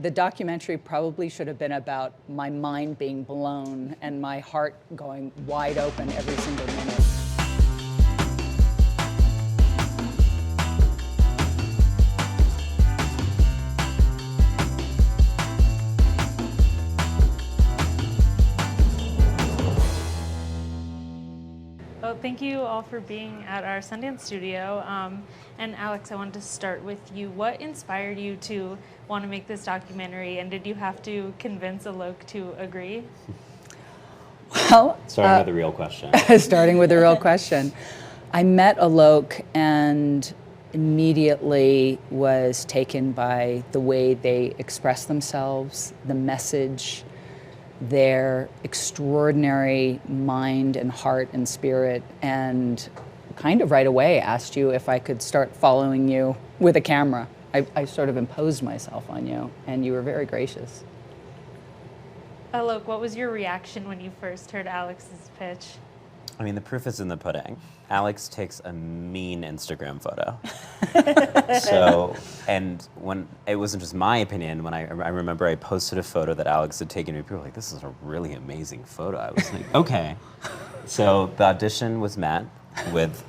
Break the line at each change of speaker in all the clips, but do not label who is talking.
The documentary probably should have been about my mind being blown and my heart going wide open every single minute.
Well, thank you all for being at our Sundance studio. And Alex, I wanted to start with you. What inspired you to want to make this documentary, and did you have to convince Alok to agree?
Well,
starting with the real question.
Starting with the real question. I met Alok and immediately was taken by the way they express themselves, the message, their extraordinary mind and heart and spirit, and kind of right away asked you if I could start following you with a camera. I sort of imposed myself on you, and you were very gracious.
Alok, what was your reaction when you first heard Alex's pitch?
I mean, the proof is in the pudding. Alex takes a mean Instagram photo. So, and when it wasn't just my opinion, when I remember I posted a photo that Alex had taken, and people were like, this is a really amazing photo. I was like, okay. So the audition was met with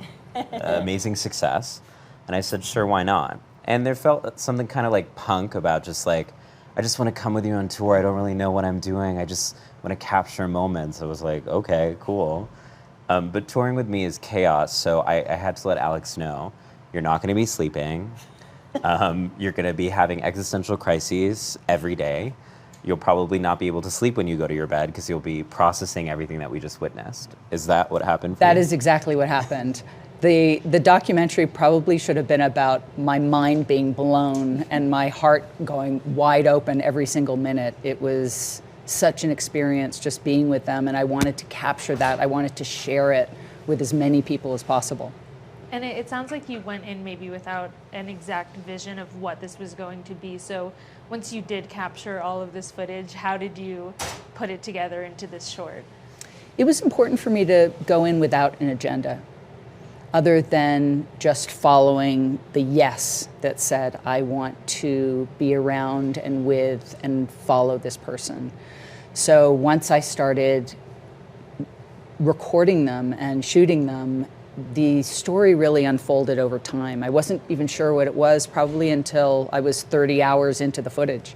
amazing success, and I said, sure, why not? And there felt something kind of like punk about just like, I just want to come with you on tour. I don't really know what I'm doing. I just want to capture moments. I was like, okay, cool. But touring with me is chaos, so I had to let Alex know, you're not going to be sleeping. You're going to be having existential crises every day. You'll probably not be able to sleep when you go to your bed because you'll be processing everything that we just witnessed. Is that what happened for you?
That is exactly what happened. The documentary probably should have been about my mind being blown and my heart going wide open every single minute. It was such an experience just being with them, and I wanted to capture that. I wanted to share it with as many people as possible.
And it sounds like you went in maybe without an exact vision of what this was going to be. So once you did capture all of this footage, how did you put it together into this short?
It was important for me to go in without an agenda, other than just following the yes that said, I want to be around and with and follow this person. So once I started recording them and shooting them, the story really unfolded over time. I wasn't even sure what it was probably until I was 30 hours into the footage.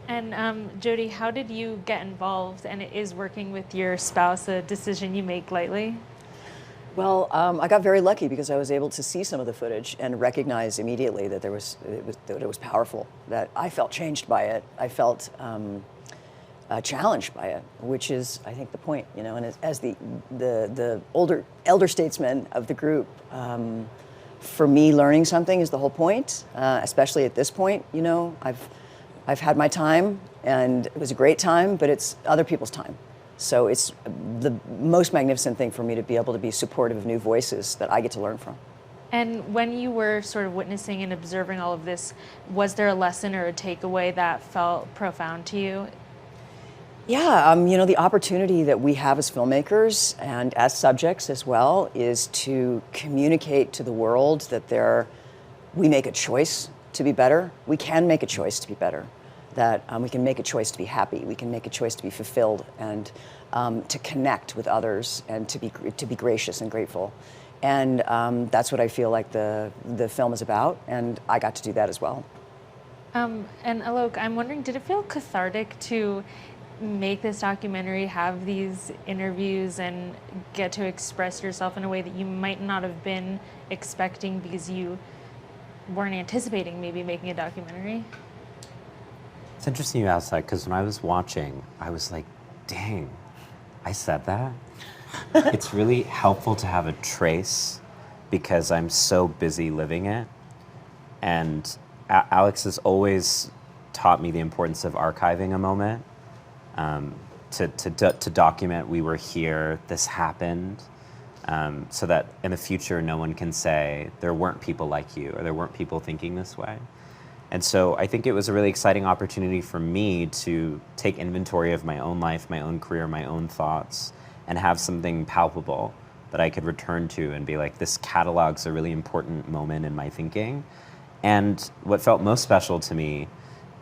And Jodie, how did you get involved? And is working with your spouse a decision you make lightly?
Well, I got very lucky because I was able to see some of the footage and recognize immediately that it was powerful, that I felt changed by it. I felt challenged by it, which is, I think, the point, you know. And as the elder statesman of the group, for me, learning something is the whole point. Especially at this point, you know, I've had my time, and it was a great time, but it's other people's time. So it's the most magnificent thing for me to be able to be supportive of new voices that I get to learn from.
And when you were sort of witnessing and observing all of this, was there a lesson or a takeaway that felt profound to you?
Yeah, you know, the opportunity that we have as filmmakers and as subjects as well is to communicate to the world that we make a choice to be better. We can make a choice to be better. That we can make a choice to be happy, we can make a choice to be fulfilled, and to connect with others, and to be gracious and grateful. And that's what I feel like the film is about, and I got to do that as well.
And Alok, I'm wondering, did it feel cathartic to make this documentary, have these interviews, and get to express yourself in a way that you might not have been expecting because you weren't anticipating maybe making a documentary?
It's interesting you asked that, because when I was watching, I was like, dang, I said that? It's really helpful to have a trace because I'm so busy living it. And Alex has always taught me the importance of archiving a moment, to document we were here, this happened, so that in the future no one can say there weren't people like you or there weren't people thinking this way. And so I think it was a really exciting opportunity for me to take inventory of my own life, my own career, my own thoughts, and have something palpable that I could return to and be like, this catalog's a really important moment in my thinking. And what felt most special to me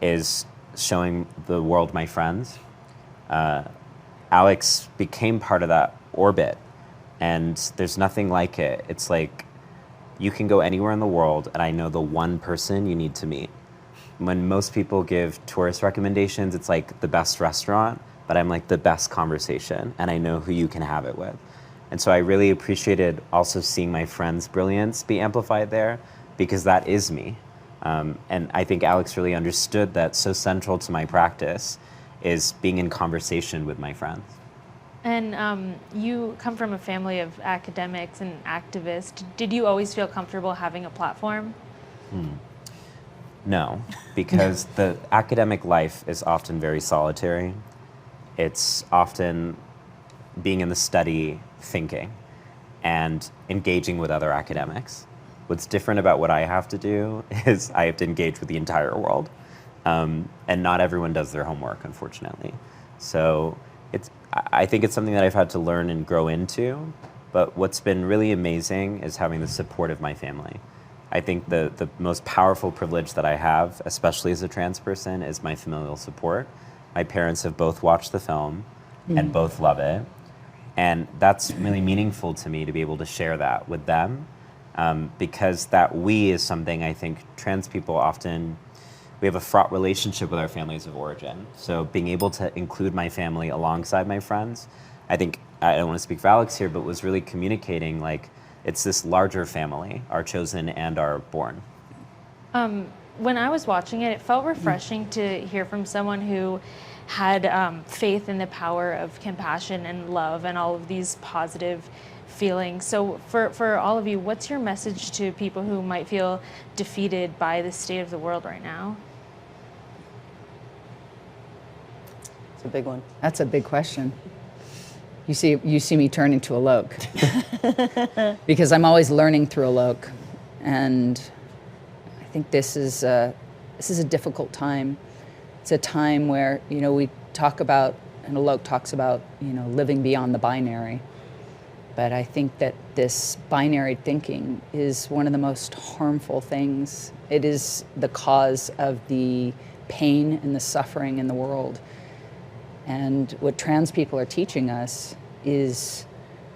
is showing the world my friends, Alex became part of that orbit, and there's nothing like it. It's like you can go anywhere in the world, and I know the one person you need to meet. When most people give tourist recommendations, it's like the best restaurant, but I'm like the best conversation, and I know who you can have it with. And so I really appreciated also seeing my friends' brilliance be amplified there, because that is me. And I think Alex really understood that so central to my practice is being in conversation with my friends.
And you come from a family of academics and activists. Did you always feel comfortable having a platform?
No, because the academic life is often very solitary. It's often being in the study, thinking, and engaging with other academics. What's different about what I have to do is I have to engage with the entire world. And not everyone does their homework, unfortunately. So I think it's something that I've had to learn and grow into, but what's been really amazing is having the support of my family. I think the most powerful privilege that I have, especially as a trans person, is my familial support. My parents have both watched the film and both love it. And that's really meaningful to me to be able to share that with them, because that we is something I think trans people often, we have a fraught relationship with our families of origin. So being able to include my family alongside my friends, I think, I don't want to speak for Alex here, but was really communicating like it's this larger family, our chosen and our born.
When I was watching it, it felt refreshing to hear from someone who had faith in the power of compassion and love and all of these positive feelings. So for all of you, what's your message to people who might feel defeated by the state of the world right now?
It's a big one.
That's a big question. You see me turning to Alok because I'm always learning through Alok, and I think this is a difficult time. It's a time where we talk about, and Alok talks about, living beyond the binary. But I think that this binary thinking is one of the most harmful things. It is the cause of the pain and the suffering in the world. And what trans people are teaching us is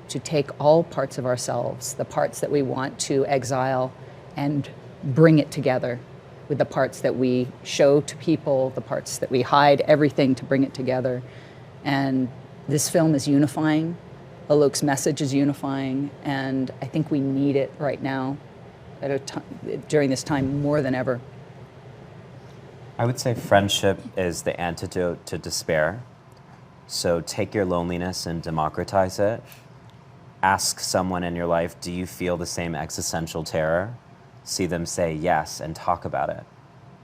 to take all parts of ourselves, the parts that we want to exile, and bring it together with the parts that we show to people, the parts that we hide, everything to bring it together. And this film is unifying. Alok's message is unifying, and I think we need it right now, during this time more than ever.
I would say friendship is the antidote to despair. So take your loneliness and democratize it. Ask someone in your life, do you feel the same existential terror? See them say yes and talk about it.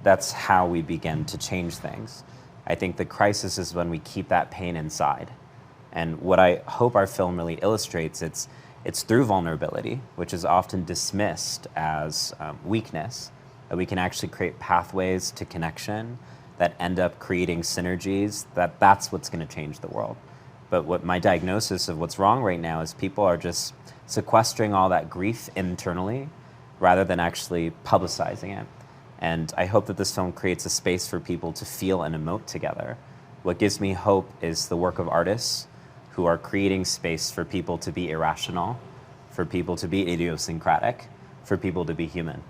That's how we begin to change things. I think the crisis is when we keep that pain inside. And what I hope our film really illustrates, it's through vulnerability, which is often dismissed as weakness, that we can actually create pathways to connection that end up creating synergies, that's what's going to change the world. But what my diagnosis of what's wrong right now is people are just sequestering all that grief internally rather than actually publicizing it. And I hope that this film creates a space for people to feel and emote together. What gives me hope is the work of artists who are creating space for people to be irrational, for people to be idiosyncratic, for people to be human.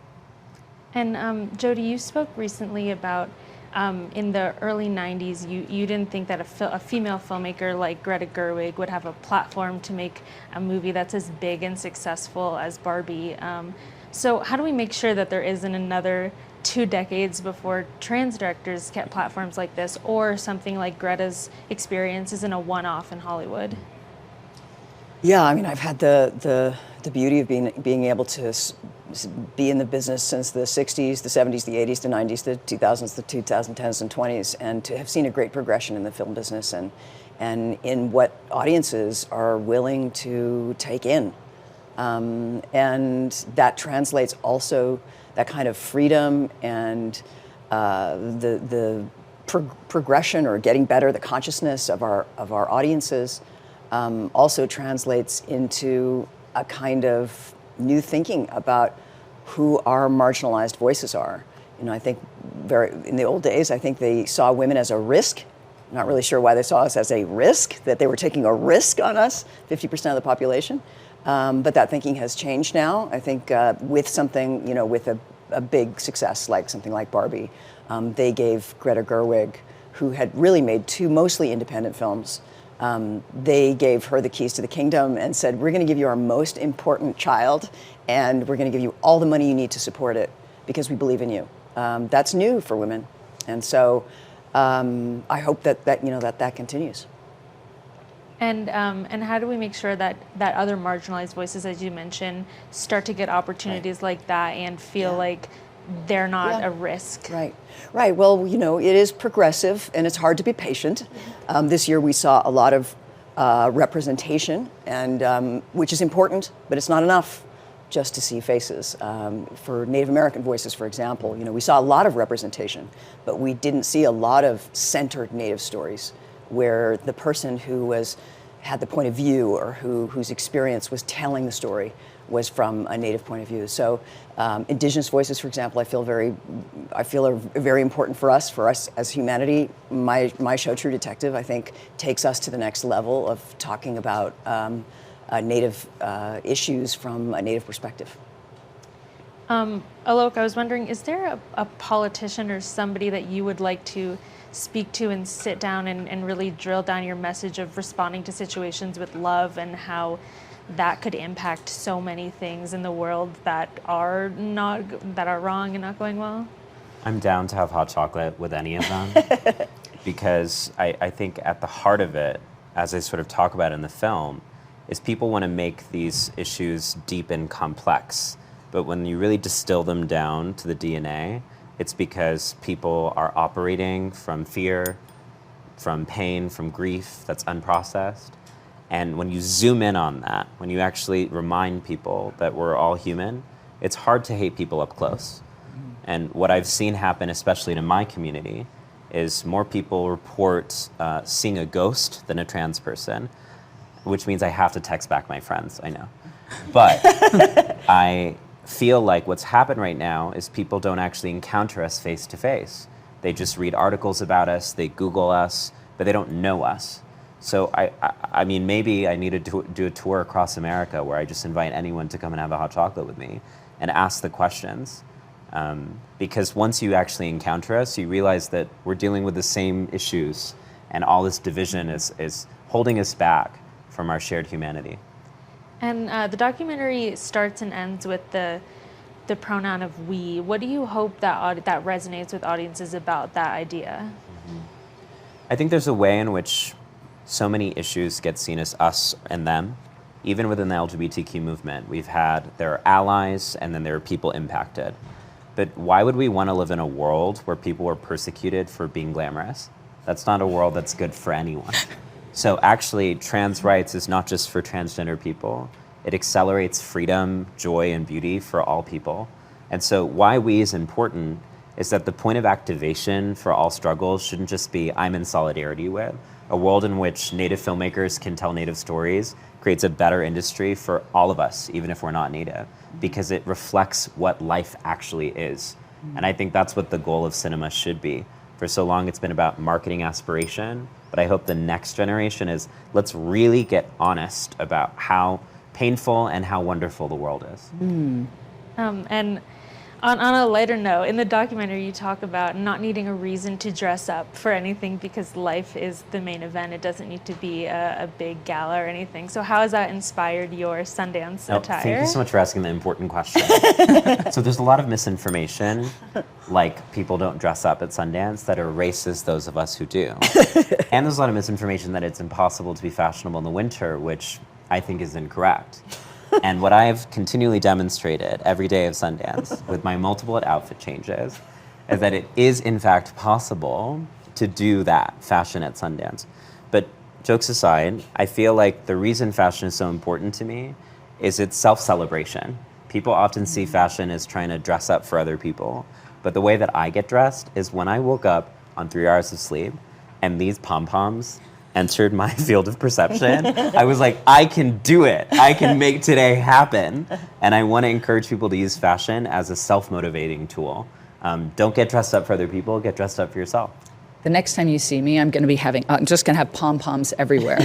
And Jodie, you spoke recently about in the early 90s, you didn't think that a female filmmaker like Greta Gerwig would have a platform to make a movie that's as big and successful as Barbie. So how do we make sure that there isn't another 2 decades before trans directors get platforms like this, or something like Greta's experience isn't a one-off in Hollywood?
Yeah, I mean, I've had the beauty of being able to be in the business since the 60s, the 70s, the 80s, the 90s, the 2000s, the 2010s and 20s, and to have seen a great progression in the film business and in what audiences are willing to take in. And that translates also that kind of freedom and the progression or getting better, the consciousness of our audiences also translates into a kind of new thinking about who our marginalized voices are. I think in the old days, I think they saw women as a risk. Not really sure why they saw us as a risk, that they were taking a risk on us, 50% of the population. But that thinking has changed now. I think with something, with a big success like something like Barbie, they gave Greta Gerwig, who had really made 2 mostly independent films, they gave her the keys to the kingdom and said, we're going to give you our most important child, and we're going to give you all the money you need to support it because we believe in you. That's new for women. And so I hope that continues.
And how do we make sure that other marginalized voices, as you mentioned, start to get opportunities like that and feel like they're not a risk?
Right. Well, it is progressive and it's hard to be patient. This year we saw a lot of representation, and which is important, but it's not enough just to see faces. For Native American voices, for example, we saw a lot of representation, but we didn't see a lot of centered Native stories where the person who had the point of view or whose experience was telling the story was from a Native point of view. So Indigenous voices, for example, I feel are very important for us as humanity. My show, True Detective, I think takes us to the next level of talking about Native issues from a Native perspective.
Alok, I was wondering, is there a politician or somebody that you would like to speak to and sit down and really drill down your message of responding to situations with love and how that could impact so many things in the world that are wrong and not going well?
I'm down to have hot chocolate with any of them because I think at the heart of it, as I sort of talk about in the film, is people want to make these issues deep and complex. But when you really distill them down to the DNA, it's because people are operating from fear, from pain, from grief that's unprocessed. And when you zoom in on that, when you actually remind people that we're all human, it's hard to hate people up close. And what I've seen happen, especially in my community, is more people report seeing a ghost than a trans person, which means I have to text back my friends, I know. But I feel like what's happened right now is people don't actually encounter us face to face. They just read articles about us, they Google us, but they don't know us. So I mean, maybe I need to do a tour across America where I just invite anyone to come and have a hot chocolate with me and ask the questions. Because once you actually encounter us, you realize that we're dealing with the same issues and all this division is holding us back from our shared humanity.
And the documentary starts and ends with the pronoun of we. What do you hope that resonates with audiences about that idea?
Mm-hmm. I think there's a way in which so many issues get seen as us and them. Even within the LGBTQ movement, there are allies and then there are people impacted. But why would we want to live in a world where people were persecuted for being glamorous? That's not a world that's good for anyone. So actually, trans rights is not just for transgender people. It accelerates freedom, joy, and beauty for all people. And so why we is important is that the point of activation for all struggles shouldn't just be I'm in solidarity with. A world in which Native filmmakers can tell Native stories creates a better industry for all of us, even if we're not Native, because it reflects what life actually is. And I think that's what the goal of cinema should be. For so long, it's been about marketing aspiration, but I hope the next generation is, let's really get honest about how painful and how wonderful the world is.
And on a lighter note, in the documentary, you talk about not needing a reason to dress up for anything because life is the main event. It doesn't need to be a big gala or anything. So how has that inspired your Sundance attire?
Thank you so much for asking the important question. So there's a lot of misinformation, like people don't dress up at Sundance, that erases those of us who do. And there's a lot of misinformation that it's impossible to be fashionable in the winter, which I think is incorrect. And what I've continually demonstrated every day of Sundance with my multiple outfit changes is that it is in fact possible to do that fashion at Sundance. But jokes aside, I feel like the reason fashion is so important to me is its self-celebration. People often see fashion as trying to dress up for other people. But the way that I get dressed is when I woke up on 3 hours of sleep and these pom-poms entered my field of perception, I was like, I can do it. I can make today happen. And I want to encourage people to use fashion as a self-motivating tool. Don't get dressed up for other people, get dressed up for yourself.
The next time you see me, I'm just gonna have pom-poms everywhere.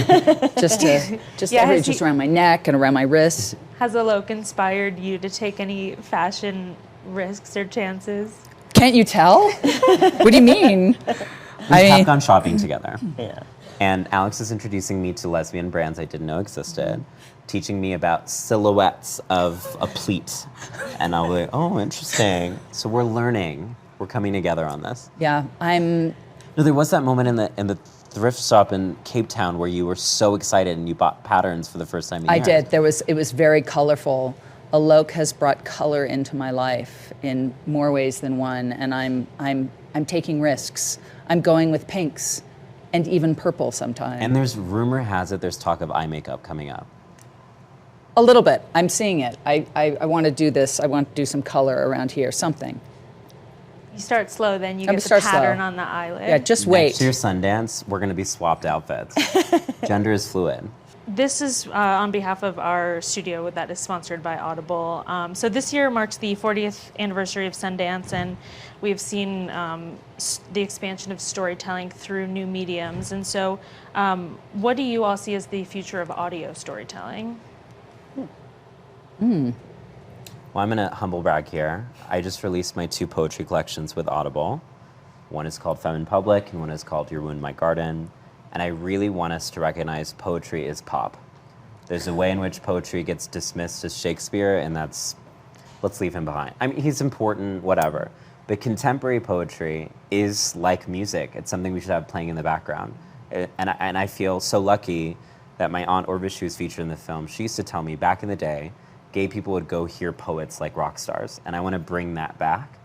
just around my neck and around my wrists.
Has Alok inspired you to take any fashion risks or chances?
Can't you tell? What do you mean?
We have gone shopping together.
Yeah.
And Alex is introducing me to lesbian brands I didn't know existed, teaching me about silhouettes of a pleat. And I'll be like, oh, interesting. So we're learning. We're coming together on this.
Yeah,
No, there was that moment in the thrift shop in Cape Town where you were so excited and you bought patterns for the first time in years.
I did. It was very colorful. Alok has brought color into my life in more ways than one, and I'm taking risks. I'm going with pinks and even purple sometimes.
And rumor has it there's talk of eye makeup coming up.
A little bit. I'm seeing it. I want to do this. I want to do some color around here, something.
You start slow, then you
I'm
get the
start
pattern
slow.
on the eyelid.
Yeah, just wait.
Next year's Sundance, we're going to be swapped outfits. Gender is fluid.
This is on behalf of our studio that is sponsored by Audible. So this year marks the 40th anniversary of Sundance, and we've seen the expansion of storytelling through new mediums. And so what do you all see as the future of audio storytelling?
Well, I'm going to humble brag here. I just released my 2 poetry collections with Audible. One is called Femme in Public, and one is called Your Wound, My Garden. And I really want us to recognize poetry is pop. There's a way in which poetry gets dismissed as Shakespeare, and let's leave him behind. I mean, he's important, whatever. But contemporary poetry is like music. It's something we should have playing in the background. And I feel so lucky that my aunt Orvis, who was featured in the film, she used to tell me back in the day, gay people would go hear poets like rock stars, and I want to bring that back.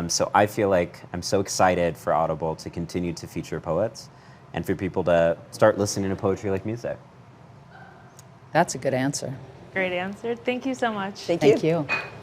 So I feel like I'm so excited for Audible to continue to feature poets and for people to start listening to poetry like music.
That's a good answer.
Great answer. Thank you so much.
Thank
Thank
you.
you.